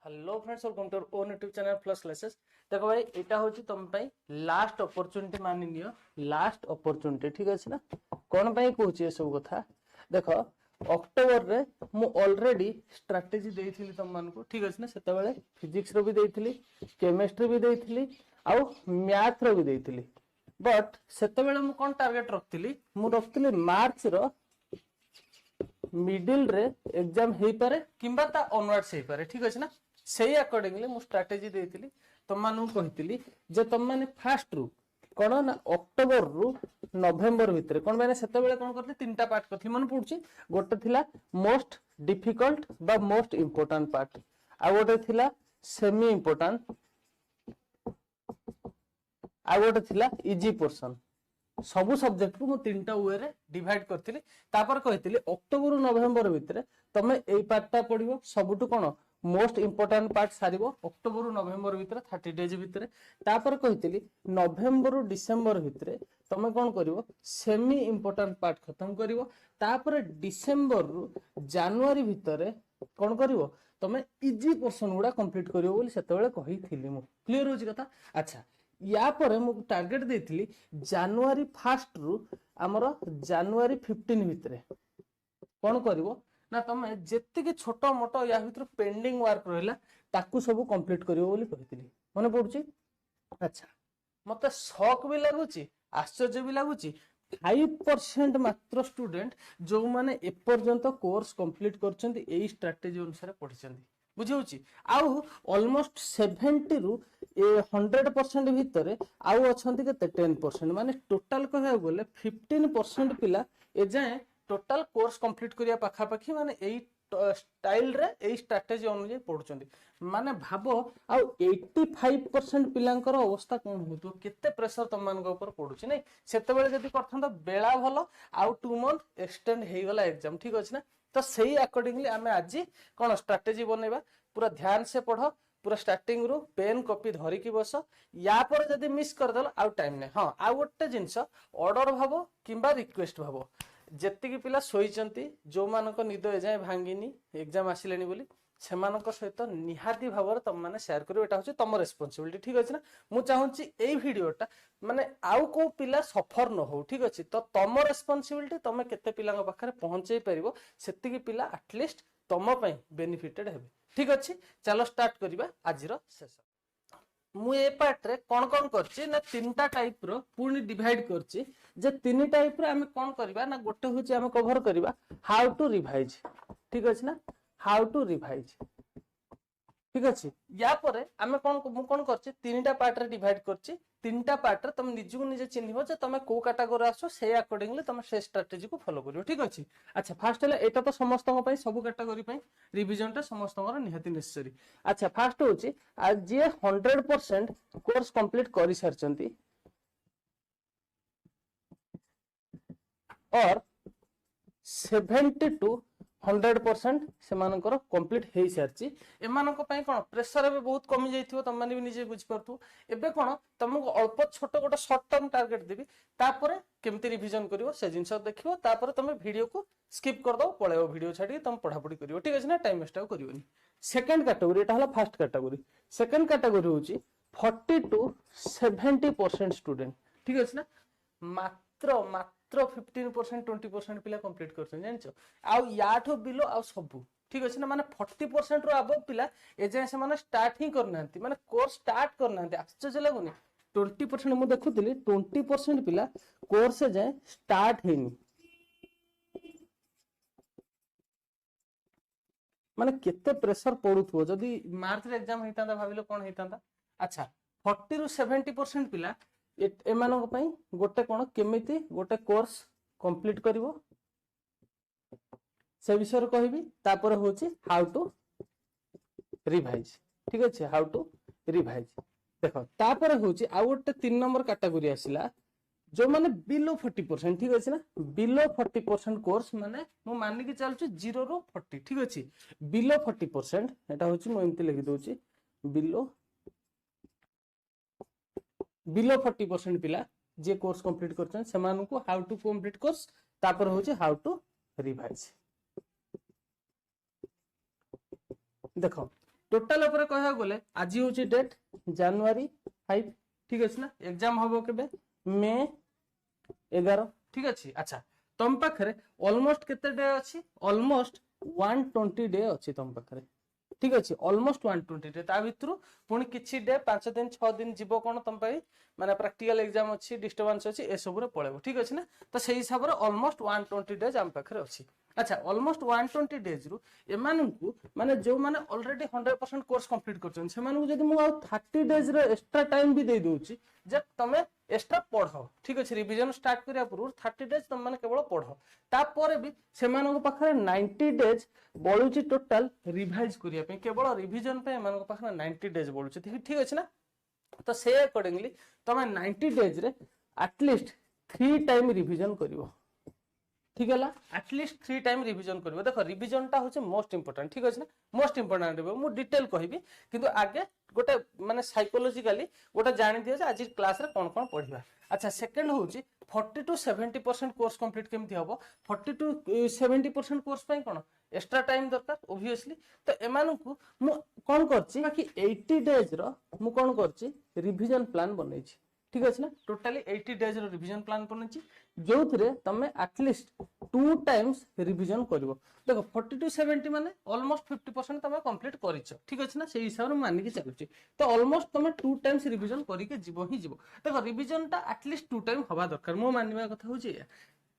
Hello friends, welcome to own YouTube channel plus classes. देखो भाई, एटा होची तुम पे लास्ट अपॉर्चुनिटी मानि नियो, लास्ट अपॉर्चुनिटी। ठीक अछि ना? कोन पे कहूची ए सब कथा देखो, अक्टोबर रे मु ऑलरेडी स्ट्रेटजी देइथिली तुम मान को। ठीक अछि ना? सेते बेले फिजिक्स रो भी देइथिली, केमिस्ट्री भी देइथिली, आ मैथ रो भी देइथिली। बट सेते बेले मु कोन टारगेट रखतिली, मु रखतिली मार्च रो मिडिल रे एग्जाम हेई पारे किंबा ता ऑनवर्ड्स हेई पारे। ठीक अछि ना? सेही अकॉर्डिंगली मु स्ट्रेटजी देइथिली तुम मानु कहितिली जे तुम माने फास्ट रु कोन ना अक्टोबर रु नवेम्बर भितरे कोन माने सेते बेले कोन करथि तीनटा पार्ट करथि मन पडुची। गोटे थिला मोस्ट डिफिकल्ट बा मोस्ट इंपोर्टेंट पार्ट, आ गोटे थिला सेमी इंपोर्टेंट, आ गोटे थिला इजी पोर्शन। सबु सब्जेक्ट को मु तीनटा वे रे डिवाइड करथिली। तापर कहितिली अक्टोबर नवेम्बर भितरे तमे एई पार्टटा पढिबो, सबुटु कोन most important part सारिबो October November भितरे 30 डेज भितरे। तापर कहितिली नवेम्बर डिसेंबर भितरे तमे कोन करिवो सेमी इंपोर्टेंट पार्ट खत्म करिवो। तापर डिसेंबर रु जनवरी भितरे कोन करिवो तमे इजी पोर्शन गुडा कंप्लीट करिवो बोली सेते बेले कहिथिली मु। क्लियर होची कथा? अच्छा, या परे मु टारगेट देइथिली जनवरी फर्स्ट रु हमर जनवरी 15 भितरे कोन करिवो ना तमे जेतिके छोटो मोटो या भितर पेंडिंग वर्क रहला ताकू सब कंप्लीट करिवो बोली कहिथिली। मने पडुची? अच्छा, मते शॉक भी लागुची, आश्चर्य भी लागुची। 5% मात्र स्टूडेंट जो माने ए पर्यंत कोर्स कंप्लीट करचंती एई स्ट्रेटजी अनुसार पढिचंती। बुझियोची? आउ ऑलमोस्ट 70 रु 100% भितरे आउ अछंती केते 10%, माने टोटल कहया गेले 15% पिला ए जाय टोटल कोर्स कंप्लीट करिया पाखा पाखी माने एई स्टाइल रे एई स्ट्रेटजी अनुसार पढुचंती। माने भाबो आउ 85% पिलांकर अवस्था कोन होतो, केते प्रेशर तम मान ऊपर पडुची नै। सेते बेले जदी करथन त बेला भलो आउ 2 मंथ एक्सटेंड हेई गला एग्जाम। ठीक अछि ना? तो सही अकॉर्डिंगली आमे आज कोन स्ट्रेटजी बनेबा, पूरा ध्यान से पढ़ो, पूरा स्टार्टिंग रु पेन कॉपी धरी की बस। या पर जदी मिस कर दल आउ टाइम नै। हां, आउ गोटे जिंस ऑर्डर भाबो किंबा रिक्वेस्ट भाबो, जेतिकी पिला सोईचंती जो मानक निद ए जाय भांगिनी एग्जाम आसिलेनी बोली सेमानक सहित निहाती भावर तम माने शेयर करियो। एटा होची तम रेस्पोंसिबिलिटी। ठीक अछि ना? मु चाहूची एई वीडियोटा माने आउ को पिला सफर न हो। ठीक अछि? तो तम रेस्पोंसिबिलिटी तमे केते पिलांग पाखरे पहुंचै परिबो सेतिकी पिला एटलीस्ट तम पई बेनिफिटेड हेबे। ठीक अछि? चलो स्टार्ट करिबा आजिरो सेशन। मु ए पार्ट रे कोन कोन करछि ना तीनटा टाइप रो पूर्ण डिवाइड करछि। जे तीन टाइप रे हमें कोन करबा ना गोटे होछि हमें कवर करबा हाउ टू रिवाइज। ठीक अछि ना? How to revise. ठीक अछि? या परे हमें कोन मु कोन करछि तीनटा पार्ट रे डिवाइड करछि। तीनटा पार्ट रे तुम निजु निजे चिन्हिबो जे तुम को कैटेगरी आसो से अकॉर्डिंगली तुम से स्ट्रेटजी को फॉलो करियो। ठीक अछि? अच्छा, फर्स्ट हला एटा तो समस्त पई सब कैटेगरी पई रिवीजन टा समस्तଙ୍କର निहाती नेसेसरी। अच्छा, फर्स्ट होची आज जे 100% कोर्स कंप्लीट करि सारचंती और 70 to 100% से मानकर कंप्लीट हेई सारची। एमानक पई कोन प्रेशर एबे बहुत कमी जाइथिबो, तम माने भी निजे बुझ परथु। एबे कोन तुमको अल्प छोट गोटे शॉर्ट टर्म टारगेट देबी, तापरे केमती रिवीजन करिवो से जिंस देखिवो, तापरे तुम वीडियो को स्किप कर दो, पळेओ वीडियो छाडी तुम पढापढी करिवो। ठीक अछि ना? टाइम वेस्ट करिवोनी। सेकंड कैटेगरी एटा हला फर्स्ट कैटेगरी। सेकंड कैटेगरी होची 40 to 70% स्टूडेंट। ठीक अछि ना? मात्र 15% 20% पिला कंप्लीट करछन जानछो। आउ याठो बिलो आउ सबु। ठीक अछि ना? माने 40% रो अबव पिला ए जे से माने स्टार्ट ही करनांती, माने कोर्स स्टार्ट करनांती। आश्चर्य लागुनी? 20% मु देखुतिली 20% पिला कोर्स जाय स्टार्ट हेनी। माने केते प्रेशर पडुथबो जदी मार्च रे एग्जाम हेतांता भाबिलो कोन हेतांता। अच्छा, 40 रु 70% पिला एमानक पई गोटे कोन केमिति गोटे कोर्स कंप्लीट करिवो से विषय कहबी। तापर होची हाउ टू रिवाइज। ठीक अछि? हाउ टू रिवाइज देखो। तापर होची आ गोटे 3 नंबर कैटेगरी आसिला जो माने बिलो 40%। ठीक अछि ना? बिलो 40% कोर्स माने मु मानि के चलछु 0 रो 40। ठीक अछि? बिलो 40% एटा होची मु एमति लिखि दोची बिलो 40% पिला जे कोर्स कंप्लीट करछन सेमानकु हाउ टू कंप्लीट कोर्स, तापर होची हाउ टू रिवाइज। देखो टोटाल ऊपर कहया गले आज होची डेट जनवरी 5 ठीक अछि ना एग्जाम हबो केबे मे 11 ठीक अछि। अच्छा तुम पाखरे ऑलमोस्ट केते डे अछि ऑलमोस्ट 120 डे अछि तुम पाखरे ठीक अछि ऑलमोस्ट 120 डे ता भितरु पुणी किछि डे 5 दिन 6 दिन जीवो कोन तुम पई माने प्रैक्टिकल एग्जाम अछि डिस्टर्बेंस अछि ए सब रे पळेबो ठीक अछि ना तो सेही हिसाब रे ऑलमोस्ट 120 डेज हम पाखरे अछि। अच्छा ऑलमोस्ट 120 डेज रु एमानकु माने जो माने ऑलरेडी 100% कोर्स कंप्लीट करछन सेमानकु जदी मु 30 डेज रे एक्स्ट्रा टाइम भी दे दोछि जे तमे एक्स्ट्रा पढो ठीक अछि रिवीजन स्टार्ट करिया पूर्व 30 डेज तुम माने केवल पढो तापर भी सेमानकु पाखरे 90 डेज बळुची टोटल रिवाइज करिया पे केवल रिवीजन पे एमानकु पाखरे 90 डेज बळुची ठीक अछि ना तो से अकॉर्डिंगली तमे 90 डेज रे एटलीस्ट 3 टाइम रिवीजन करिवो ठीक है एटलीस्ट 3 टाइम रिवीजन करिवो देखो रिवीजन टा होचे मोस्ट इंपोर्टेंट ठीक अछि ना मोस्ट इंपोर्टेंट मु डिटेल कहबी किंतु आगे गोटे माने साइकोलॉजिकली गोटे जानि दियो जे आज क्लास रे कोन कोन पढिबा। अच्छा सेकंड होची 40 to 70% कोर्स कंप्लीट केमति हबो 40 to 70% कोर्स पई कोन एक्स्ट्रा टाइम दरकार ऑब्वियसली तो एमानकु मु कोन करछि बाकी 80 डेज रो मु कोन करछि रिवीजन प्लान बनैछि ठीक अछि ना टोटली 80 डेज रो रिवीजन प्लान बनैछि जो थरे तमे एटलीस्ट 2 टाइम्स रिवीजन करिवो देखो 40 to 70 माने ऑलमोस्ट 50% तमे कंप्लीट करिछ ठीक अछि ना सेही हिसाब रे मानि के चलुछि तो ऑलमोस्ट तमे 2 टाइम्स रिवीजन करि के जीवो ही जीवो देखो रिवीजन टा एटलीस्ट 2 टाइम हवा दरकार मो मानिबा कथा होछि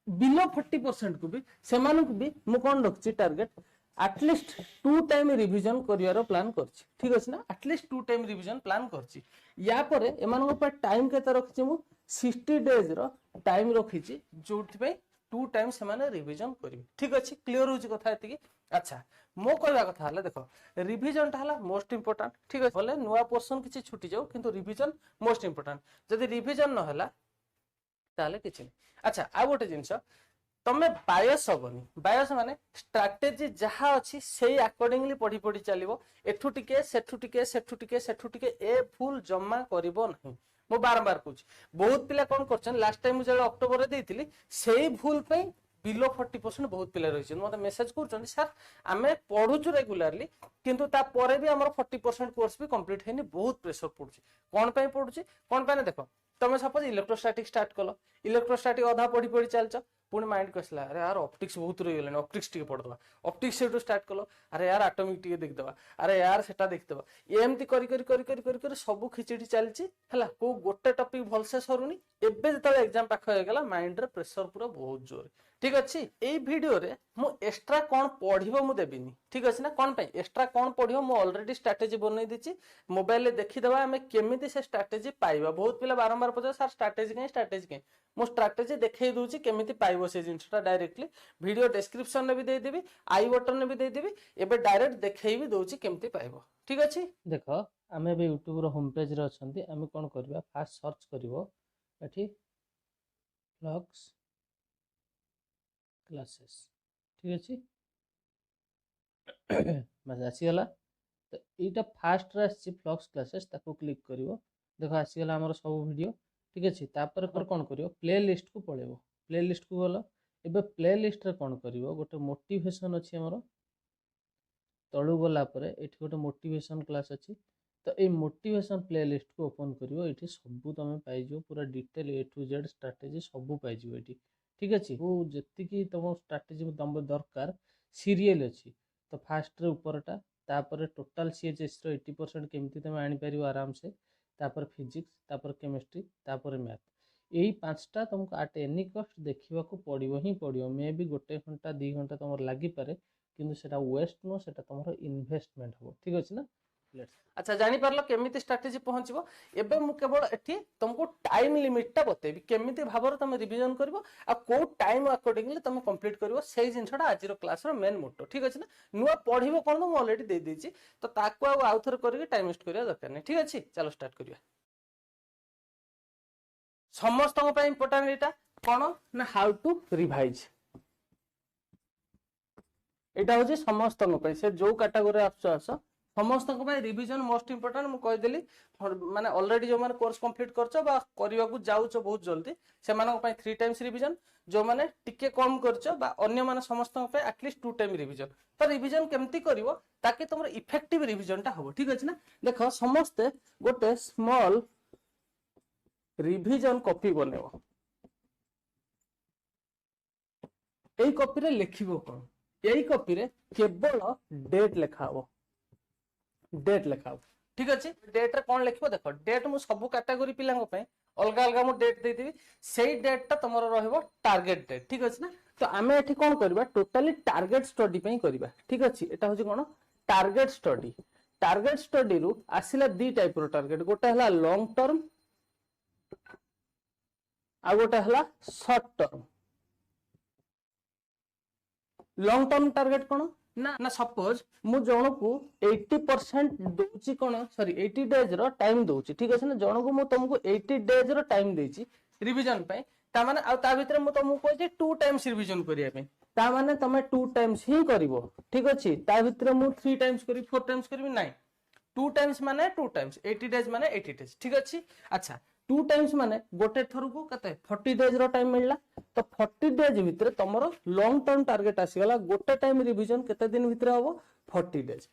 बिलो 40% को भी सेमानकु भी मु कोन रखछि टारगेट एटलीस्ट 2 टाइम रिवीजन करियारो प्लान करछि ठीक अछि ना एटलीस्ट 2 टाइम रिवीजन प्लान करछि या परे एमानको पर टाइम केते रखछि मु 60 डेज रो टाइम रखिछि जोथि पे 2 टाइम सेमाने रिवीजन करिवि ठीक अछि क्लियर होछि कथा एति। अच्छा मो कहबा कथा हला देखो रिवीजन टा हला मोस्ट इंपोर्टेंट ठीक अछि बोले नुवा पोर्शन किछि छुटी जाऊ किंतु रिवीजन मोस्ट इंपोर्टेंट जदी रिवीजन न हला ताले किछि। अच्छा आ गोटे जिंस तमे बायस हबनी बायस माने स्ट्रैटेजी जहा अछि सेही अकॉर्डिंगली पढी पढी चलिवो एठु टिके सेठु टिके सेठु टिके सेठु टिके ए फुल जम्मा करिवो नहीं मो बारंबार कहूछि बहुत पिला कोन करछन लास्ट टाइम जे अक्टोबर रे देइतिली सेही भूल पे बिलो 40% बहुत पिला रहिछन मते मेसेज करछन सर आमे पढुछु रेगुलरली किंतु ता परे भी हमर 40% कोर्स भी कंप्लीट हेनी बहुत प्रेशर पडुछि कोन पे पडुछि कोन पे देखो तमे सपोज इलेक्ट्रोस्टैटिक स्टार्ट कलो इलेक्ट्रोस्टैटिक आधा पढी पढी चलछ पुणी माइंड कसला अरे यार ऑप्टिक्स बहुत रही गेले ऑप्टिक्स टिके पढदवा ऑप्टिक्स से स्टार्ट कलो अरे यार एटॉमिक टिके देख दवा अरे यार सेटा देख दवा एमती करी करी करी करी करी करी सब खिचडी चलची हला को गोटे टॉपिक भलसे सरुनी एबे जतले एग्जाम पाख हो गेला माइंड रे प्रेशर पूरा बहुत जोर ठीक अछि एई वीडियो रे मु एक्स्ट्रा कोन पढिबो मु देबिनी ठीक अछि ना कोन पे एक्स्ट्रा कोन पढिबो मु ऑलरेडी स्ट्रेटजी बनै दिछि मोबाइल रे देखि दवा हमें केमिति से स्ट्रेटजी पाइबा बहुत पिला बारंबार पचा सर स्ट्रेटजी के मु स्ट्रेटजी देखै दूची केमिति पाइबो से जिंसटा डायरेक्टली वीडियो डिस्क्रिप्शन रे भी दे देबी आई बटन रे भी दे देबी एबे डायरेक्ट देखै भी दोची केमिति पाइबो ठीक अछि। देखो हमें भी YouTube रो होम पेज रे अछंती हमें कोन करबा फास्ट सर्च करिवो एठी व्लॉग्स क्लासेस ठीक अछि बस आसी गला तो एटा फास्ट रे आसी व्लॉग्स क्लासेस ताको क्लिक करिवो देखो आसी गला हमर सब वीडियो ठीक अछि तापर कोन करिवो प्ले लिस्ट को पळेबो प्ले लिस्ट को गलो एबे प्ले लिस्ट रे कोन करिवो गोटे मोटिवेशन अछि हमर तळु गला परे एठी गोटे मोटिवेशन क्लास अछि तो ए मोटिवेशन प्ले लिस्ट को ओपन करिवो एठी सब तमे पाइ जो पूरा detail A to Z strategy सब पाइ जो एठी ठीक अछि वो जत्ति की तम स्ट्रेटजी तम दरकार सीरियल अछि तो फास्ट रे ऊपरटा तापर टोटल सीएचएस रो 80% केमती तमे आनी परिबो आराम से तापर फिजिक्स तापर केमिस्ट्री तापर मैथ यही पांचटा तुमको एट एनी कॉस्ट देखिबा को पड़िबो ही पड़िबो मे भी गोटे घंटा 2 घंटा तमर लागि पारे किंतु सेटा वेस्ट नो सेटा तमरो इन्वेस्टमेंट हो ठीक अछि ना। अच्छा जानी परलो केमिति स्ट्रेटजी पहुंचबो एबे मु केवल एठी तुमको टाइम लिमिट ता बतेबी केमिति भाबर तुम रिवीजन करबो आ को टाइम अकॉर्डिंगली तुम कंप्लीट करबो सेही जिंसटा आज रो क्लास रो मेन मोटो ठीक अछि ना नुवा पढिबो कोन मु ऑलरेडी दे देछि तो ताको आउथर करके टाइम वेस्ट करिया दरकार नै ठीक अछि चलो स्टार्ट करिया। समस्त पे इंपोर्टेंट एटा कोन ना हाउ टू रिवाइज एटा होछि समस्त पे से जो कैटेगरी आछो आसो समस्त रिविजन मोस्ट इंपोर्टेंट मु कहदेली माने ऑलरेडी जो माने कोर्स कंप्लीट करछो बा करिवा को जाउछो बहुत जल्दी से मानक पय 3 टाइम्स रिविजन जो माने टिके कम करछो बा अन्य माने समस्त पय एटलीस्ट 2 टाइम रिविजन तो रिविजन केमती करिवो ताकि तुमर इफेक्टिव रिविजन टा हो ठीक अछि ना देखो समस्त गोटे स्मॉल रिविजन कॉपी बनेबो एई कॉपी रे लिखिबो कोन एई कॉपी रे केवल डेट लिखा हो डेट लिखा ठीक अच्छे डेट रे कौन लिखो देखो डेट मु सब कैटेगरी पिला अलग अलग मु डेट देदेवी से डेट टा तुम रहिबो टार्गेट डेट ठीक अच्छे ना तो आम एठी कौन करबा टोटाली टार्गेट स्टडी पे करबा ठीक अच्छे एटा होची कोन टार्गेट स्टडी रु आसिला दी टाइप रो टार्गेट गोटे हला लॉन्ग टर्म आ गोटे हला short term long term target कौन ना ना सपोज मु जण को 80% दोची कोन सॉरी 80 डेज रो टाइम दोची ठीक अछि ना जण को मु तुमको 80 डेज रो टाइम देची रिवीजन पे ता माने आ ता भीतर मु तुमको कहै छै 2 टाइम्स रिवीजन करिया पे ता माने तमे 2 टाइम्स ही करिवो ठीक अछि ता भीतर मु 3 टाइम्स करी 4 टाइम्स करबी नाही 2 टाइम्स माने 2 टाइम्स 80 डेज माने 80 डेज ठीक अछि अच्छा 2 टाइम्स माने गोटे थर को कते 40 डेज रो टाइम मिलला तो 40 डेज भीतर तमरो लॉन्ग टर्म टार्गेट आसी गला गोटे टाइम रिवीजन केते दिन भीतर होबो 40 डेज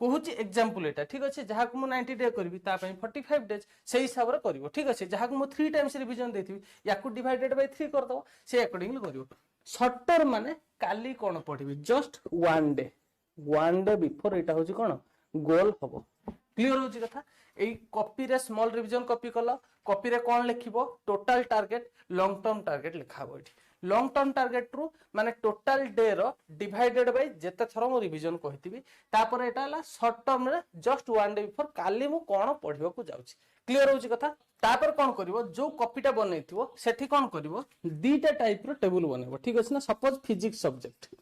कहूची एग्जांपल एटा ठीक अछि जहा को मु 90 डे करबी ता पई 45 डेज सेही हिसाब रे करबो ठीक अछि जहा को मु 3 टाइम्स रिवीजन देथिबी याकू डिवाइडेड बाय 3 कर दबो से अकॉर्डिंगली करबो शॉर्ट टर्म माने काली कोन पढिबी जस्ट वन डे बिफोर एटा होची कोन गोल हबो क्लियर होची कथा एई कॉपी रे स्मॉल रिवीजन कॉपी कलो कॉपी रे कोन लिखिबो total target long term target लिखाबो एठी लॉन्ग टर्म टार्गेट रु माने टोटल डे रो डिवाइडेड बाय जेते थरो मो रिवीजन कहितबी तापर एटा हला शॉर्ट टर्म रे जस्ट वन डे बिफोर काली मु कोन पढिबो को जाउची क्लियर होची कथा तापर कोन करिवो जो कॉपीटा बनैथिवो सेठी कोन करिवो दीटा टाइप रो टेबल बनेबो ठीक अछि ना सपोज फिजिक्स सब्जेक्ट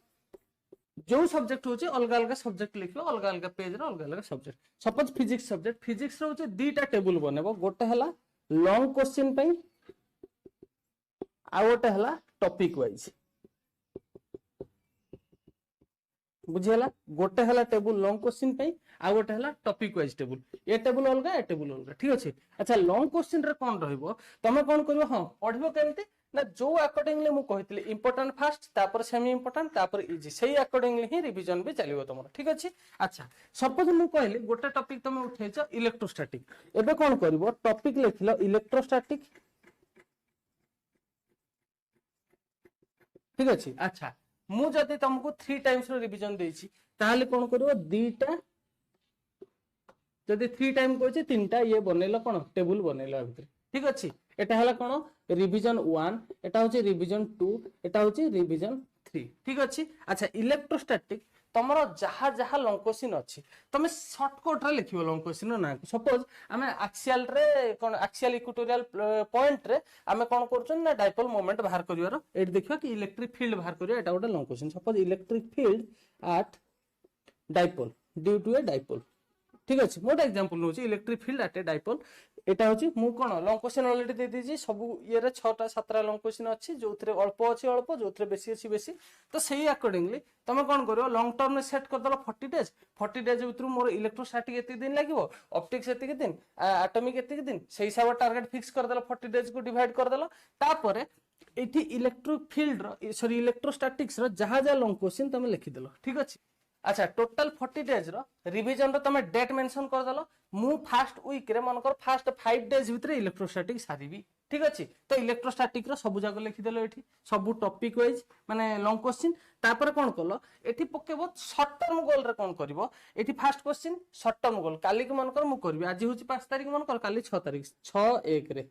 जो सब्जेक्ट होची अलग अलग सब्जेक्ट लिखियो अलग अलग पेज रो अलग अलग subject suppose physics subject physics रो होची दीटा टेबल बनेबो गोटे हला लॉन्ग क्वेश्चन पई आ गोटे हला टॉपिक वाइज बुझियला गोटे हला टेबल लॉन्ग क्वेश्चन पे आ गोटे हला टॉपिक वाइज टेबल ए टेबल अलगा ठीक अछि अच्छा लॉन्ग क्वेश्चन रे कोन रहइबो तमे कोन करबो हां पढिबो केमते ना जो अकॉर्डिंगली मु कहितली इंपोर्टेंट फास्ट तापर सेमी इंपोर्टेंट तापर इजी सेही अकॉर्डिंगली ही रिवीजन भी चलिबो तमरो ठीक अछि अच्छा सपोज मु कहली गोटे टॉपिक तमे उठैछ इलेक्ट्रोस्टैटिक एबे कोन करबो टॉपिक लिखलो इलेक्ट्रोस्टैटिक ठीक अछि अच्छा मु जदी तुमको 3 टाइम्स रो रिवीजन देछि ताले कोन करबो दीटा जदी 3 टाइम कहछि तीनटा ये बनेलो कोन टेबल बनेलो भीतर ठीक अछि एटा हला कोन रिवीजन 1 एटा होछि रिवीजन 2 एटा होछि रिवीजन 3 ठीक अछि अच्छा इलेक्ट्रोस्टैटिक तमरो जहा जहा लॉन्ग क्वेश्चन अछि तमे शॉर्टकट रे लिखिबो लॉन्ग क्वेश्चन ना सपोज हमें एक्सियल रे कोन एक्सियल इक्वेटोरियल पॉइंट रे हमें कोन करछन ना डाइपोल मोमेंट बाहर करिवार एट देखियो कि इलेक्ट्रिक फील्ड बाहर करियो एटा गोटे long question suppose electric field at dipole due to a dipole ठीक अछि मोटा एग्जांपल नोछि electric field at a dipole एटा होछि मु कोन लॉन्ग क्वेश्चन ऑलरेडी दे दीजी सब ये रे 6 टा 7 टा लॉन्ग क्वेश्चन अछि जोथरे अल्प अछि अल्प जोथरे बेसी अछि बेसी तो सही अकॉर्डिंगली तमे कोन करियो लॉन्ग टर्म में सेट कर दलो 40 डेज भीतर मोर इलेक्ट्रोस्टैटिक एति दिन लागिवो ऑप्टिक्स एति दिन एटॉमिक एति दिन सही हिसाब टारगेट फिक्स कर दलो 40 डेज को डिवाइड कर दलो तापरे एठी इलेक्ट्रिक फील्ड रो सॉरी इलेक्ट्रोस्टैटिक्स रो जहा जहा लॉन्ग क्वेश्चन तमे लिखि देलो ठीक अछि अच्छा टोटल 40 डेज रो रिवीजन रो तमे डेट मेंशन कर दलो मु फर्स्ट वीक रे मन कर फर्स्ट 5 डेज भीतर इलेक्ट्रोस्टैटिक सारीबी ठीक अछि तो इलेक्ट्रोस्टैटिक रो सब जाको लिखि देलो एठी सब टॉपिक वाइज माने लॉन्ग क्वेश्चन तापर कोन करलो एठी पकेबो शॉर्ट टर्म गोल रे कोन करबो एठी first question short term goal काली के मन कर मु करबी आज होची 5 तारिख मन कर काली 6 तारिख 6 1 रे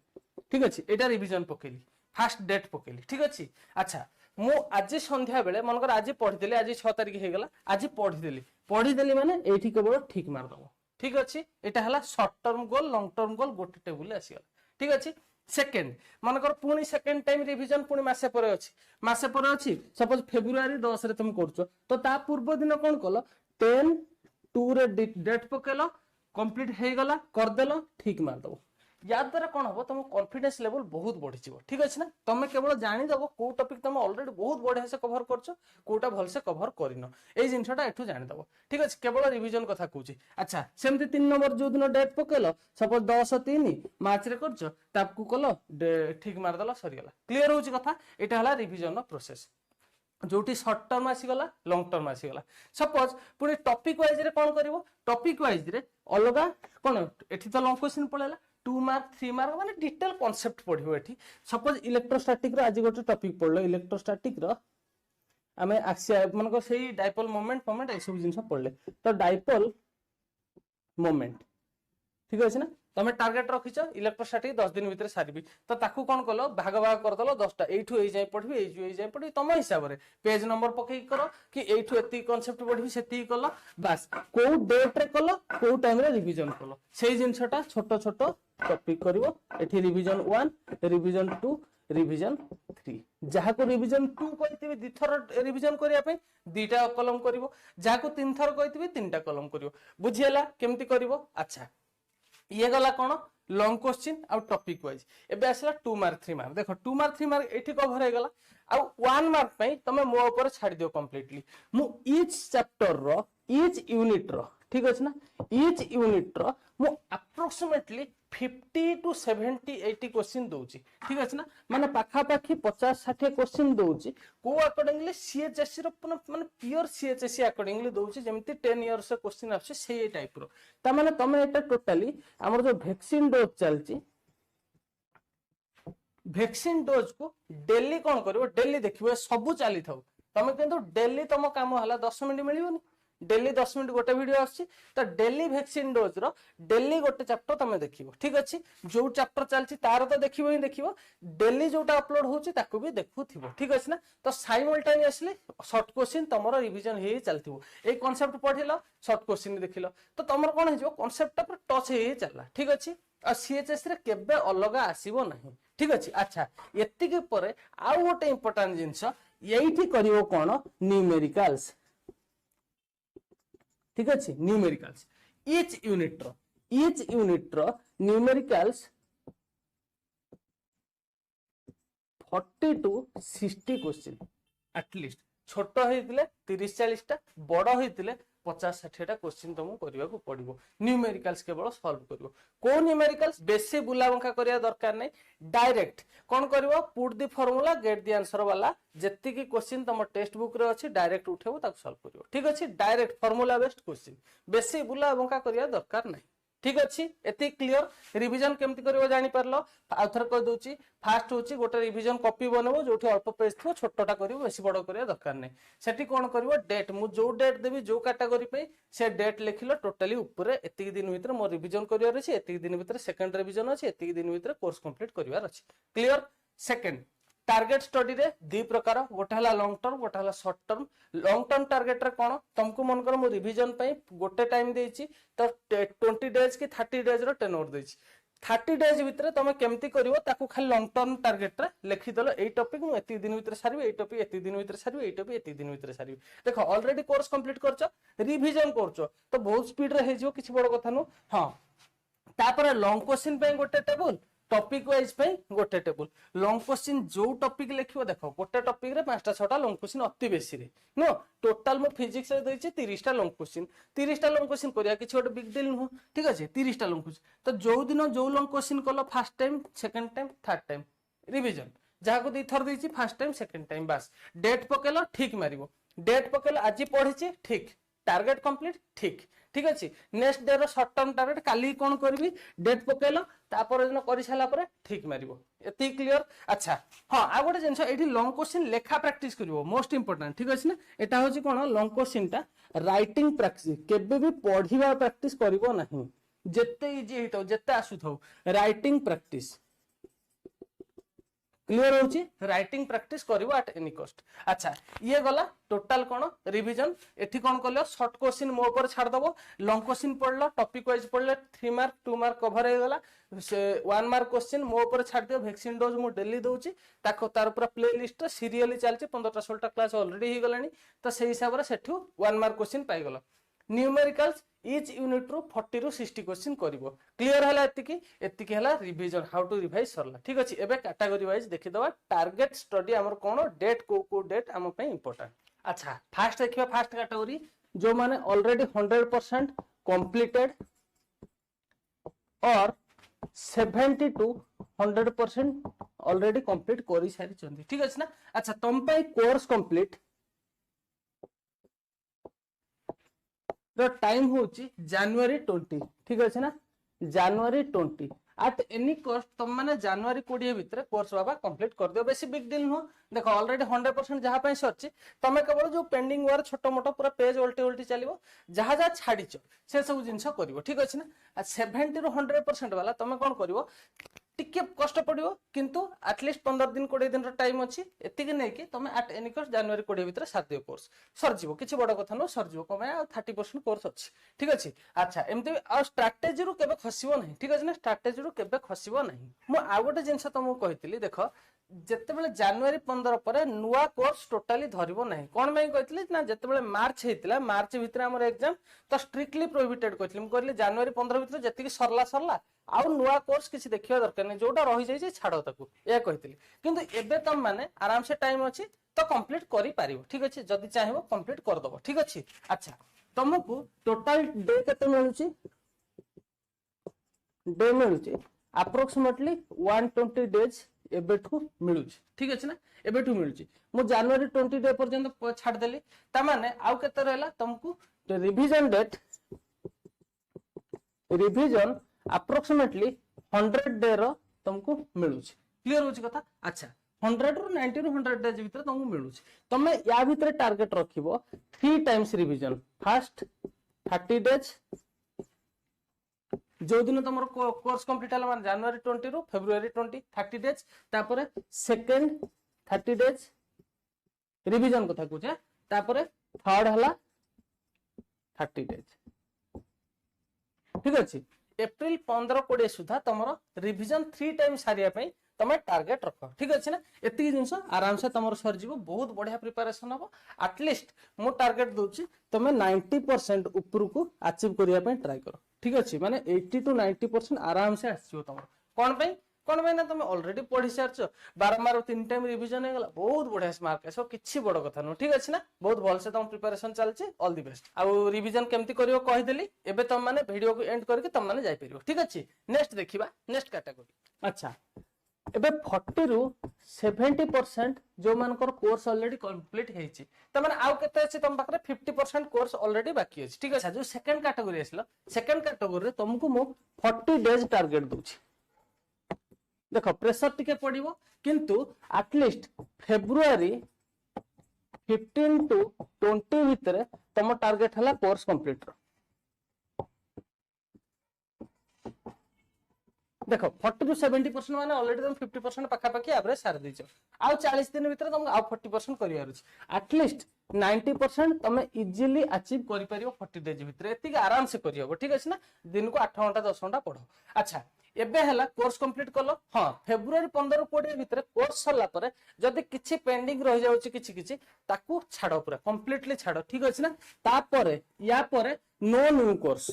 ठीक अछि एटा रिवीजन पकेली फर्स्ट डेट पकेली ठीक अछि अच्छा मु आज संध्या बेले मन कर आज पढि देली आज 6 तारिख हे गेला आज पढि देली माने एठी केवल ठीक मार दबो ठीक अछि एटा हला शॉर्ट टर्म गोल लॉन्ग टर्म गोल गोटे टेबल आसी गला ठीक अछि सेकंड मन कर पुनी सेकंड टाइम रिवीजन पुनी मासे परे अछि सपोज फेब्रुवारी 10 रे तुम करछो तो ता पूर्व दिन कोन कलो 10 2 रे डेट पकेलो कंप्लीट हे गला कर देलो ठीक मार दबो या द्वारा कौन हम तुम कॉन्फिडेंस लेवल बहुत बढ़ी जाव ठीक अच्छे ना तुम केवल जानीदेव कौ टॉपिक तुम ऑलरेडी बहुत बढ़िया से कवर कर कोटा भलसे कवर करन ये जिनसा एठू जानीदेव ठीक अच्छे केवल रिविजन कथा कहूँ अच्छा सेमती 3 नंबर जो दिन डेट पकेल सपोज 10/3 मार्च रे करको कल ठीक मारदेल सरीगला क्लीयर हो कथा यहाँ है रिविजन प्रोसेस जोटी शॉर्ट टर्म आसीगला लॉन्ग टर्म आसीगला सपोज पुणी टॉपिक वाइज रे कौन करिवो टॉपिक वाइज रे अलगा कौन एठी तो लॉन्ग क्वेश्चन पळेला 2 मार्क 3 मार्क माने डिटेल कांसेप्ट पढिवो एठी सपोज इलेक्ट्रोस्टैटिक रो आज गोटे टॉपिक पढलो इलेक्ट्रोस्टैटिक रो आमे एक्सिया मानको सेही डाइपोल मोमेंट ए सब जिंस पढले तो डाइपोल मोमेंट ठीक अछि ना तुम टार्गेट रखिच इलेक्ट्रोस्टैटिक 10 दिन भितर सारी तो ताकू कौन कल भाग भाग करदेल 10टा एठू ए जाए पढ़ी ए जाए पढ़ी तुम हिसाब से पेज नंबर पकई कर कि एठू एति कॉन्सेप्ट पढ़ी से कल बास को डेट रे कल को टाइम रे रिवीजन कल से जिनसटा छोट छोट टॉपिक करिवो एठी रिवीजन 1 रिवीजन 2 रिवीजन 3 जहाँ को रिवीजन 2 कहितबे दी थर रिवीजन करिया पे दीटा कलम करिवो जहाँ को 3 थर कहितबे 3टा कलम करिवो बुझियला केमती करिवो अच्छा ये गला कौन लॉन्ग क्वेश्चन आउ टॉपिक वाइज एबे आसला 2 मार्क 3 मार्क देखो 2 मार्क 3 मार्क एठी कवर हे गला आउ 1 मार्क पई तमे मो ऊपर छाडी दियो कंप्लीटली मु ईच चैप्टर रो ईच यूनिट रो ठीक अछि ना ईच यूनिट रो मु अप्रोक्सीमेटली 50 to 70 80 क्वेश्चन दोची ठीक अछि ना माने पाखा पाखी 50 60 क्वेश्चन दोची को अकॉर्डिंगली सीएचएससी रो माने प्योर सीएचएससी अकॉर्डिंगली दोची जेमति 10 इयर्स क्वेश्चन आछे सेही टाइप रो ता माने तमे एटा टोटली हमर जो वैक्सीन डोज चलची वैक्सीन डोज को डेली कोन करबो डेली देखिबो सब चली थाउ तमे किंतु डेली तम काम हला 10 मिनिट मिलियोनी डेली 10 मिनिट गोटे वीडियो आछि तो डेली वैक्सीन डोज रो डेली गोटे चैप्टर तमे देखिबो ठीक अछि जो चैप्टर चलछि तार तो देखिबो ही देखिबो डेली जोटा अपलोड होछि ताकू भी देखुथिबो ठीक अछि ना तो साइमल्टेनियसली शॉर्ट क्वेश्चन तमरो रिवीजन हे चलथिबो ए कांसेप्ट पढिलो शॉर्ट क्वेश्चन देखिलो तो तमरो कोन हे जो कांसेप्ट पर टच हे चलला ठीक अछि आ सीएचएस रे केबे अलगा आसीबो नाही ठीक अछि अच्छा एत्ति के परे आ गोटे इंपोर्टेंट जिंस एइठी करिवो कोन न्यूमेरिकल्स ठीक अच्छे न्यूमेरिकल्स ईच यूनिट रो न्यूमेरिकल्स 40 to 60 क्वेश्चन एटलिस्ट छोट होइतिले 30 40 टा बड़ होइतिले 50 60 टा क्वेश्चन तुमको करबा को पड़िबो न्यूमेरिकल्स केवल सॉल्व करिवो को न्यूमेरिकल्स बेसी बुलाबंका करिया दरकार नै डायरेक्ट कोन करिवो put the formula get the answer वाला जत्ती की क्वेश्चन तुम टेक्स्ट बुक रे अछि डायरेक्ट उठेबो ताको सॉल्व करिवो ठीक अछि डायरेक्ट फार्मूला बेस्ड क्वेश्चन बेसी बुलाबंका करिया दरकार नै ठीक अच्छी एति क्लियर रिवीजन केमती करिवो जानि परलो आउथर कह दोची फास्ट होची गोटे रिवीजन कॉपी बनबो जोठी अल्प पेज थो छोटटा करिवो बेसी बड़ करिया दरकार नै सेठी कोन करिवो डेट मु जो डेट देबी जो कैटेगरी पे से डेट लिखिलो टोटली ऊपर एति दिन भीतर मो रिवीजन करिवार अछि एति दिन भीतर सेकंड रिवीजन अछि एति दिन भीतर कोर्स कंप्लीट करिवार अछि क्लियर सेकंड टार्गेट स्टडी रे दी प्रकार गोटे हला लॉन्ग टर्म गोटे हला short term long term target रे कोन तुमको मन कर मो रिवीजन पई गोटे टाइम देछि तो 20 डेज की 30 डेज रो टेनर देछि 30 डेज भीतर तुम केमती करिवो ताकू खाली लॉन्ग टर्म टार्गेट रे लिखि देलो एई टॉपिक मु एति दिन भीतर सारिबे एई टॉपिक एति दिन भीतर सारिबे एई टॉपिक एति दिन भीतर सारिबे देखो ऑलरेडी कोर्स कंप्लीट करछो रिवीजन करछो तो बहुत स्पीड रे हे जिवो किछि बड़ कथा नु हां तापर लॉन्ग क्वेश्चन पे गोटे टेबल टॉपिक वाइज पे गोटे टेबल लॉन्ग क्वेश्चन जो टॉपिक लिखिबो देखो गोटे टॉपिक रे 5टा 6टा लॉन्ग क्वेश्चन अति बेसी रे नो टोटल मो फिजिक्स रे दैछि 30टा लॉन्ग क्वेश्चन 30टा लॉन्ग क्वेश्चन करिया किछि गोटे बिग डील नु ठीक अछि 30टा लॉन्ग क्वेश्चन तो जो दिन जो लॉन्ग क्वेश्चन कलो first time second time third time revision जहा को दी थर दैछि फर्स्ट टाइम सेकंड टाइम बस डेट पकेलो ठीक मारिवो डेट पकेलो आज पढिछि ठीक टार्गेट कंप्लीट ठीक ठीक अछि नेक्स्ट डे रो शॉर्ट टर्म टार्गेट काली कोन करबी डेट पकेलो तापर दिन करि साला पर ठीक मारिवो एति क्लियर अच्छा हां आ गोटे जिंस एठी लॉन्ग क्वेश्चन लेखा प्रैक्टिस करिवो मोस्ट इंपोर्टेंट ठीक अछि ना एटा होछि कोन लॉन्ग क्वेश्चन टा राइटिंग प्रैक्टिस केबे भी पढिबा प्रैक्टिस करिवो नाही जत्ते इजी हेतो जत्ते आसुथौ राइटिंग प्रैक्टिस क्लियर होची राइटिंग प्रैक्टिस करिवो एट एनी कॉस्ट अच्छा ये गला टोटल कोन रिवीजन एठी कोन करलो शॉर्ट क्वेश्चन मो ऊपर छाड़ दबो लॉन्ग क्वेश्चन पढ़लो टॉपिक वाइज पढ़ले 3 मार्क 2 मार्क कवर हे गला 1 मार्क क्वेश्चन मो ऊपर छाड़ दियो वैक्सीन डोज मो डेली दोची ताको तार पूरा प्ले लिस्ट सीरियली चलची 15टा 16टा क्लास ऑलरेडी ही गलानी तो सेही हिसाब रे सेठू 1 मार्क क्वेश्चन पाई गलो न्यूमेरिकल्स इच यूनिट रु 40 रु 60 क्वेश्चन करिवो क्लियर हला एतिकी हला रिवीजन हाउ टू रिवाइज सरला ठीक अछि एबे कैटेगरी वाइज देखि दवा टारगेट स्टडी हमर कोन डेट को डेट हम पे इंपोर्टेंट अच्छा फास्ट देखिबा फास्ट कैटेगरी जो माने ऑलरेडी 100% कंप्लीटेड और 70 to 100% ऑलरेडी कंप्लीट करि सारी चंदी ठीक अछि ना अच्छा तुम पे कोर्स कंप्लीट द टाइम होची जनवरी 20 ठीक अछि ना जनवरी 20 at any cost तुम माने जनवरी 20 भितर कोर्स बाबा कंप्लीट कर दियो बेसी बिग डील नो देखो ऑलरेडी 100% जहा पई सरची तमे केवल जो पेंडिंग वर छोटो मोटो पूरा पेज उल्टी उल्टी चलिवो जहा जहा छाडीचो से सब जिंस करिवो ठीक अछि ना आ 70 रो 100% वाला तमे कोन करिवो टिके कष्ट पड़िवो किंतु एटलीस्ट 15 दिन 20 दिन रो टाइम अछि एतिके नै कि तमे एट एनी कॉस्ट जनवरी 20 भितर साथ दियो कोर्स सरजिवो किछि बड़ कथा नो सरजिवो कमे 30% कोर्स अछि ठीक अछि अच्छा एमति आ स्ट्रैटेजी रो केबे खसिबो नै ठीक अछि ना स्ट्रैटेजी रो केबे खसिबो नै मो आ गोटे जिंस तमु कहितली देखो जेते बेले जनवरी 15 पर नुवा कोर्स टोटली धरिबो नाही कोन मैं कहितली ना जेते बेले मार्च हेतिला मार्च भितर हमर एग्जाम तो स्ट्रिक्टली प्रोहिबिटेड कहितली म कहली जनवरी 15 भितर जति सरला आउ नुवा कोर्स किछि देखिबा दरकार नै जोटा रहि जाय छै छाडो ताकू ए कहितली किंतु एबे तम माने आराम से टाइम अछि तो कंप्लीट करि पारिबो ठीक अछि जदी चाहेबो कंप्लीट कर दबो ठीक अछि अच्छा तुमको टोटल डे केते मिलुची डे मिलुची अप्रोक्सीमेटली 120 डेज एबेठू मिलुची ठीक अछि ना एबेठू मिलुची मु जनवरी 20 डे पर्यंत छाड़ देली ता माने आउ केते रहला तुमको revision date revision approximately 100 day रो तुमको मिलुची क्लियर होची कथा अच्छा 100 रो 90 रो 100 डेज भीतर तुमको मिलुची तमे या भीतर टारगेट रखिबो 3 टाइम्स रिवीजन फर्स्ट 30 डेज जो दिन तुम कोर्स कंप्लीट हला मान जनवरी 20 रो फेब्रुआरी 20 30 डेज तापरे सेकंड 30 डेज रिवीजन कथा कुछ तापरे थर्ड हला 30 डेज ठीक अछि एप्रिल 15-20 सुधा तमरो रिवीजन 3 टाइम सारिया पई तमे टारगेट रख ठीक अछि ना एति जिंस आराम से तमरो सर जीवो बहुत बढ़िया प्रिपरेशन हो एटलीस्ट मो टारगेट दोची तमे 90% ऊपर को अचीव करिया पई ट्राई करो ठीक अछि माने 80 to 90% आराम से आछियो तमरो कोन पे ना तुम ऑलरेडी पढ़ी सारछ बारंबार 3 टाइम रिवीजन हे गला बहुत बढ़िया मार्क आसो किछि बड़ कथा न ठीक अछि ना बहुत भल से तुम प्रिपरेशन चलछि ऑल द बेस्ट आ रिवीजन केमति करियो कहि देली एबे तुम माने वीडियो को एंड करके तुम माने जाय परियो ठीक अछि नेक्स्ट देखिबा नेक्स्ट कैटेगरी अच्छा एबे 40 रु 70% जो मानकर कोर्स ऑलरेडी कंप्लीट हेछि त माने आउ केते अछि तुम पाखरे 50% कोर्स ऑलरेडी बाकी अछि ठीक अछि जो सेकंड कैटेगरी आसलो सेकंड कैटेगरी रे तुमको मो 40 डेज टारगेट दोछि देखो प्रेशर टिके पड़िबो किंतु एटलीस्ट फेब्रुआरी 15 to 20 भितर तुम टारगेट हला कोर्स कंप्लीट देखो 40 to 70% माने ऑलरेडी तुम 50% पाखा पाखी एवरेज सार दिचो आ 40 दिन भीतर तुम आ 40% करियार अछि एटलीस्ट 90% तुम इजीली अचीव करि परियो 40 डेज भीतर एति आराम से करियो ठीक अछि ना दिन को 8 घंटा 10 घंटा पढो अच्छा एबे हला कोर्स कंप्लीट करलो हां फेब्रुआरी 15 20 भीतर कोर्स सरला परे जदी किछि पेंडिंग रहि जाउची किछि ताकू छाडो पूरा कंप्लीटली छाडो ठीक अछि ना ता परे या परे नो न्यू कोर्स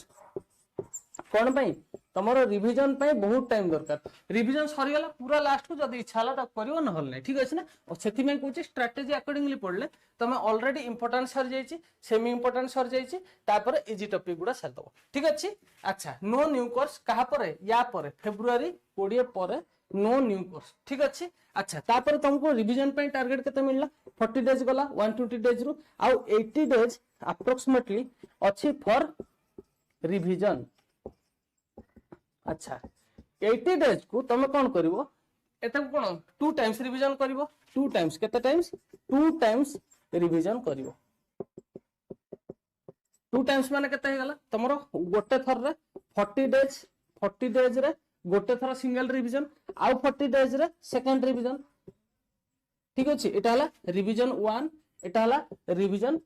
कोन पई तमरो रिवीजन पई बहुत टाइम दरकार रिवीजन सरी गला पूरा लास्ट को जदी इच्छा हला त करियो न हल नै ठीक अछि ना और सेति में कहूची स्ट्रेटजी अकॉर्डिंगली पढले तमे ऑलरेडी इंपोर्टेंट सर जाईची सेमी इंपोर्टेंट सर जाईची तापर इजी टॉपिक गुडा सर दबो ठीक अछि अच्छा नो न्यू कोर्स कहा परे या परे फेब्रुआरी 20 परे नो न्यू कोर्स ठीक अछि अच्छा तापर तुमको रिवीजन पई टारगेट केते मिलला 40 डेज गला 120 डेज रु आ 80 डेज अप्रोक्सीमेटली अछि फॉर रिवीजन अच्छा 80 डेज को तुम कौन करिवो एटा कोन 2 टाइम्स रिवीजन करिवो 2 टाइम्स केते टाइम्स 2 टाइम्स रिवीजन करिवो 2 टाइम्स माने केते हे गला तमरो गोटे थर रे 40 डेज रे गोटे थर सिंगल रिवीजन आ 40 डेज रे सेकंड रिवीजन ठीक अछि एटा हला रिवीजन 1 एटा हला रिवीजन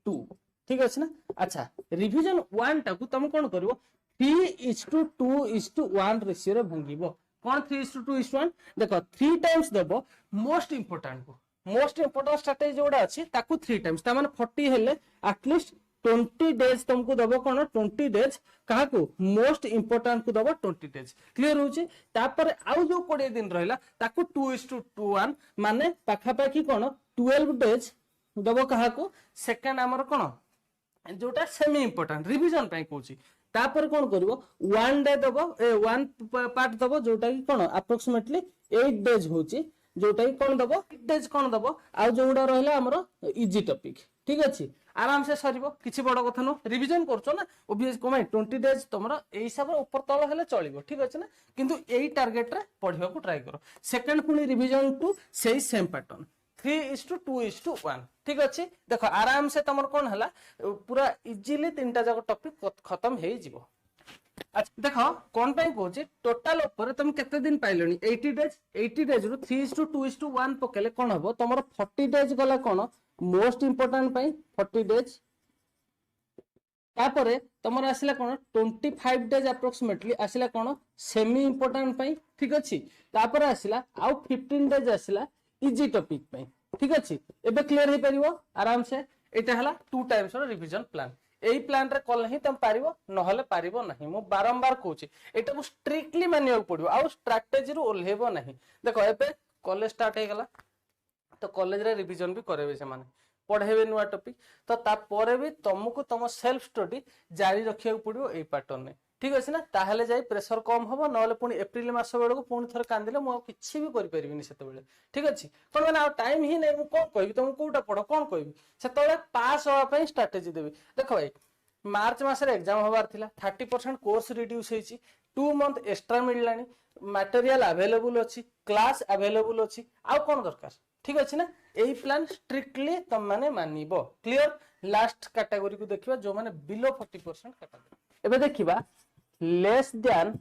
2 ठीक अछि ना अच्छा रिवीजन 1 टा को तुम कोन करिवो 3:2:1 रेशियो रे भांगिबो कोन 3:2:1 देखो 3 टाइम्स देबो मोस्ट इंपोर्टेंट स्ट्रेटजी जोडा अछि ताकू 3 टाइम्स ता माने 40 हेले एटलीस्ट 20 डेज तुमको दबो कोन 20 डेज कहा को मोस्ट इंपोर्टेंट को दबो 20 डेज क्लियर होची तापर आउ जो 20 दिन रहला ताको 2:1 माने पाखा पाखी कोन 12 डेज दबो कहा को सेकंड हमर कोन जोटा सेमी इंपोर्टेंट रिवीजन पे कहूची तापर कोन करबो 1 डे दबो 1 पार्ट दबो जोटा कि कोन अप्रोक्सीमेटली 8 डेज होची जोटा कि कोन दबो 8 डेज कोन दबो आ जोडा रहला हमरो इजी टॉपिक ठीक अछि आराम से सरीबो किछि बड़ कथा न रिवीजन करछो ना ओबवियस कमाई 20 डेज तमरा ए हिसाब ऊपर तळ हेले चलिबो ठीक अछि ना किंतु एई टारगेट रे पढिबा को ट्राई करो सेकंड पुनी रिवीजन टू सेही सेम पैटर्न 3:2:1 ठीक अछि देखो आराम से तमर कोन हला पूरा इजीली तीनटा जगह टॉपिक खत्म हे जिवो अच्छा देखो कोन पे कहूची टोटल ऊपर तुम केते दिन पाइलनी 80 डेज रु 3:2:1 पकेले कोन हबो तमर 40 डेज गला कोन मोस्ट इंपोर्टेंट पाई 40 डेज तापरे तमर आसिला कोन 25 डेज अप्रोक्सीमेटली आसिला कोन सेमी इंपोर्टेंट पाई ठीक अछि तापरे आसिला आउ 15 डेज आसिला इजी टॉपिक पाई ठीक अछि एबे क्लियर हे परिबो आराम से एटा हला 2 टाइम्स रो रिवीजन प्लान एई प्लान रे कल ही तुम पारिबो नहले पारिबो नहीं मु बारंबार कहूची एटा को स्ट्रिक्टली मानियो पड़िबो आ स्ट्रेटजी रो ओल्हेबो नहीं देखो एबे कॉलेज स्टार्ट हे गला तो कॉलेज रे रिवीजन भी करेबे से माने पढ़ेबे नुवा टॉपिक तो ता परे भी तुमको तुम सेल्फ स्टडी जारी रखिया पड़िबो एई पैटर्न ने ठीक अछि ना ताहले जाई प्रेशर कम होबो नहले पुनी अप्रैल मास बेले को पुनी थर कांदिले मु किछि भी करि परिबिनी सेते बेले ठीक अछि कोन माने आ टाइम ही नै मु कोन कहबी तुम कोटा पढो कोन कहबी सेते बेले पास होवा पई स्ट्रेटजी देबी देखो भाई मार्च मास रे एग्जाम होबार थिला 30% कोर्स रिड्यूस हेची 2 मंथ एक्स्ट्रा मिललानी मटेरियल अवेलेबल अछि क्लास अवेलेबल अछि आ कोन दरकार ठीक अछि ना एही प्लान स्ट्रिक्टली तुम माने मानिबो क्लियर लास्ट कैटेगरी को देखिबा जो माने बिलो 40% कैटेगरी एबे देखिबा लेस देन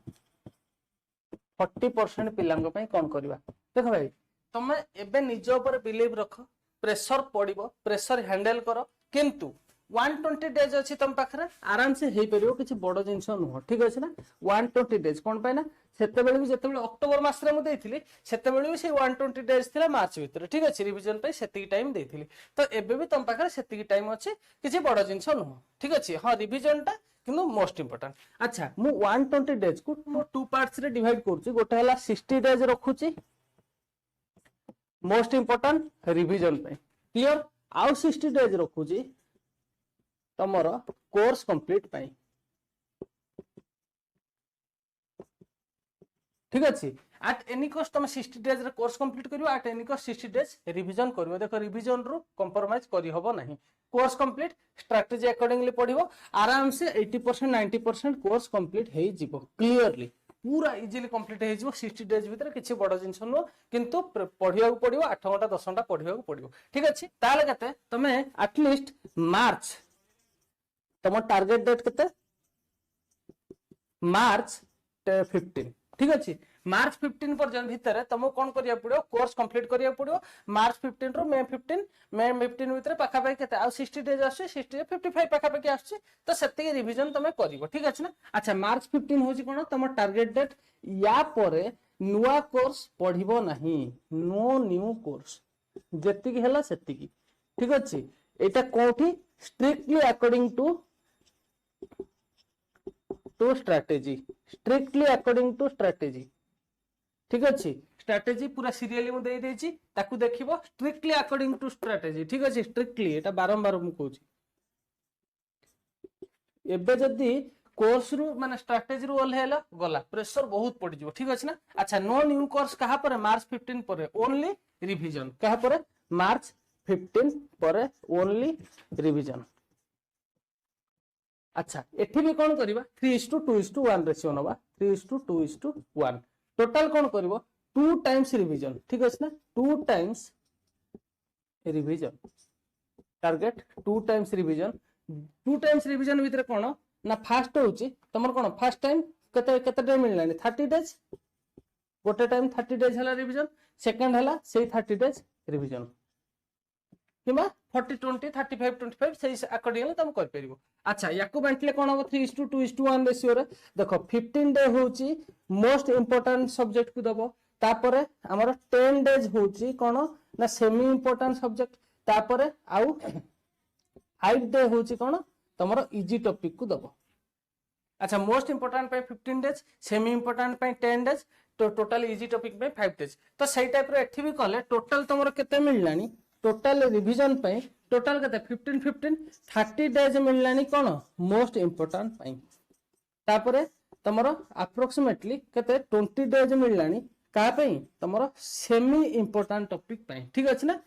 40% पिलांग पई कोन करबा देखो भाई तुम एबे निज ऊपर बिलीव रखो प्रेशर पड़िबो प्रेशर हैंडल करो किंतु 120 डेज अछि तुम पाखरे आराम से हे परियो किछि बड़ जिंस न ठीक अछि ना 120 डेज कोन पाइना सेते बेले भी जेते बेले अक्टोबर मास रे मु देइथिली सेते बेले भी से 120 डेज थिला मार्च भीतर ठीक अछि रिवीजन पे सेति टाइम देइथिली तो एबे भी तुम पाखरे सेति टाइम अछि किछि बड़ जिंस न ठीक अछि हां रिवीजन टा किंतु मोस्ट इंपोर्टेंट अच्छा मु 120 डेज को टू पार्ट्स रे डिवाइड करछि गोटे हला 60 डेज रखुछि मोस्ट इंपोर्टेंट रिवीजन पे क्लियर आउ 60 डेज रखुछि तमरो कोर्स कंप्लीट पाई ठीक अछि एट एनी कॉस्ट तुम 60 डेज रे कोर्स कंप्लीट करियो eight any cost 60 days revision करियो देखो रिवीजन रो कंप्रोमाइज करि हबो नहीं कोर्स कंप्लीट स्ट्रेटजी अकॉर्डिंगली पढिबो आराम से 80% 90% कोर्स कंप्लीट हे जिवो क्लियरली पूरा इजीली कंप्लीट हे जिवो 60 डेज भीतर किछि बड़ जिंस न किंतु पढिया को पडियो 8 घंटा 10 घंटा पढिया को पडियो ठीक अछि ताले कते तमे एट लीस्ट मार्च तम टारगेट डेट केते मार्च 15 ठीक अछि मार्च 15 पर्यंत भीतर तुमको कोन करिया पड़ियो कोर्स कंप्लीट करिया पड़ियो मार्च 15 रो मे 15 भीतर पाखा पाखी केते आ 60 डेज आछे 60 55 पाखा पाखी आछे तो सेति रिवीजन तमे करिवो ठीक अछि ना अच्छा मार्च 15 होची कोन तम टारगेट डेट या परे नुवा कोर्स पढिबो नाही नो न्यू कोर्स जेति की हला सेति की ठीक अछि एटा कोठी strictly according to strategy strictly according to strategy ठीक अछि स्ट्रेटजी पूरा सीरियली मु देई देछि ताकू देखिबो स्ट्रिक्टली अकॉर्डिंग टू स्ट्रेटजी ठीक अछि स्ट्रिक्टली एटा बारंबार मु कहूछि एबे जदी कोर्स रु माने स्ट्रेटजी रु ओल्हेला गला प्रेशर बहुत पड़ जिवो ठीक अछि ना अच्छा नो न्यू कोर्स कहा पर मार्च 15 पर ओनली रिवीजन कहा पर मार्च 15 पर ओनली रिवीजन अच्छा एठी भी कोन करबा 3:2:1 रेशियो नबा 3:2:1 टोटल कोन करबो 2 टाइम्स रिवीजन ठीक अछि ना 2 times revision target 2 times revision भीतर कोन ना फास्ट होची तमर कोन फर्स्ट टाइम केते डे मिललानी 30 डेज गोटे टाइम 30 डेज हला रिवीजन सेकंड हला सेही 30 डेज रिवीजन किमा 40-20 35-25 सही अकॉर्डिंगली तुम कर परिबो अच्छा याकू बांटले कोन हो 3:2:1 रेशियो रे देखो 15 डे होची मोस्ट इंपोर्टेंट सब्जेक्ट को दबो तापरे हमर 10 डेज होची कोन ना सेमी इंपोर्टेंट सब्जेक्ट तापरे आउ 5 डे होची कोन तुम इजी टॉपिक को दबो। अच्छा मोस्ट इंपोर्टेंट पे 15 डेज, सेमी इंपोर्टेंट पे 10 डेज, तो टोटल इजी टॉपिक पे 5 डेज। तो सही टाइप रो एठी भी कहले टोटल तुमरो केते मिललानी टोटल रिवीजन पे टोटल केते 15 15 30 डेज मिललानी कोन मोस्ट इंपोर्टेंट पे। तापरे तुमरो अप्रोक्सीमेटली केते 20 डेज मिललानी का पे तुमरो सेमी इंपोर्टेंट टॉपिक पे। ठीक अछि ना।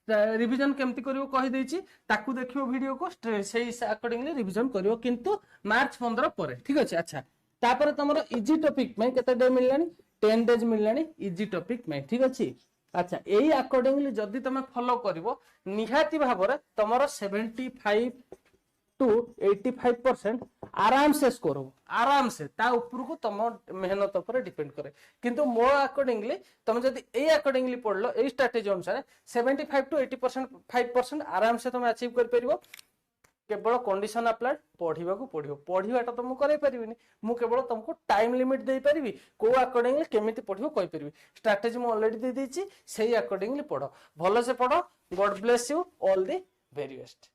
रिवीजन केमती करिवो कहि देछि ताकू देखियो वीडियो को सेही अकॉर्डिंगली रिवीजन करिवो किंतु मार्च 15 परे। ठीक अछि। अच्छा तापर तमरो इजी टॉपिक में केते डे मिललानी 10 डेज मिललानी इजी टॉपिक में। ठीक अछि। अच्छा एही अकॉर्डिंगली जदी तमे फॉलो करिवो निहाती भाबरे तमरो 75 टू 85% आराम से स्कोर हो, आराम से ता ऊपर को तुम मेहनत पर डिपेंड करे। किंतु मो अकॉर्डिंगली तुम जदी ए अकॉर्डिंगली पढ़लो ए स्ट्रेटजी अनुसार 75 टू 85% आराम से तुम अचीव कर परिबो। केवल कंडीशन अप्लाइड पढ़िबा को पढ़ियो, पढ़िबाटा तो मु करै परिबिनी, मु केवल तुमको टाइम लिमिट दे परिबी को अकॉर्डिंगली केमिति पढ़ियो कहि परिबी। स्ट्रेटजी मु ऑलरेडी दे देछि, सेही अकॉर्डिंगली पढ़ो, भलो से पढ़ो। God bless you, all the very best.